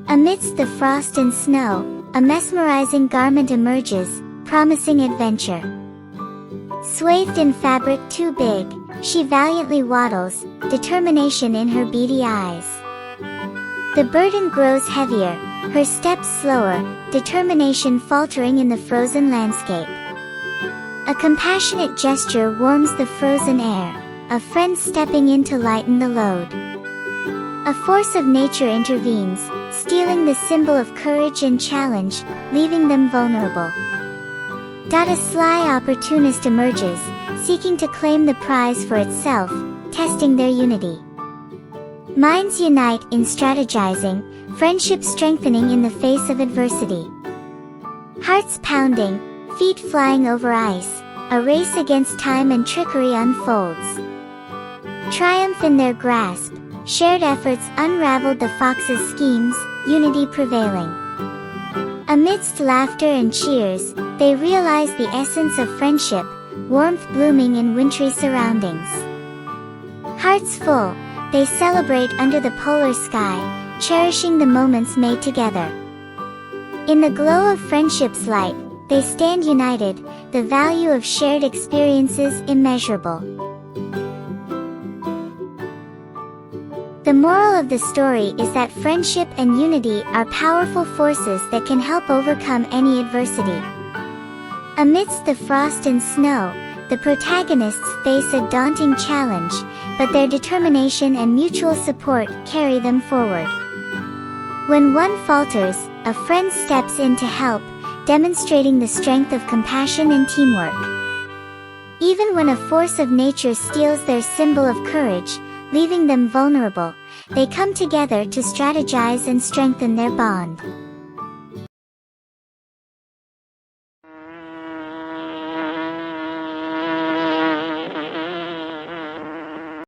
Amidst the frost and snow, a mesmerizing garment emerges, promising adventure. Swathed in fabric too big, she valiantly waddles, determination in her beady eyes. The burden grows heavier, her steps slower, determination faltering in the frozen landscape. A compassionate gesture warms the frozen air, a friend stepping in to lighten the load. A force of nature intervenes, stealing the symbol of courage and challenge, leaving them vulnerable. A sly opportunist emerges, seeking to claim the prize for itself, testing their unity. Minds unite in strategizing, friendship strengthening in the face of adversity. Hearts pounding, feet flying over ice, a race against time and trickery unfolds. Triumph in their grasp, shared efforts unraveled the fox's schemes, unity prevailing. Amidst laughter and cheers, they realize the essence of friendship, warmth blooming in wintry surroundings. Hearts full, they celebrate under the polar sky, cherishing the moments made together. In the glow of friendship's light, they stand united, the value of shared experiences immeasurable. The moral of the story is that friendship and unity are powerful forces that can help overcome any adversity. Amidst the frost and snow, the protagonists face a daunting challenge, but their determination and mutual support carry them forward. When one falters, a friend steps in to help, demonstrating the strength of compassion and teamwork. Even when a force of nature steals their symbol of courage, leaving them vulnerable, they come together to strategize and strengthen their bond.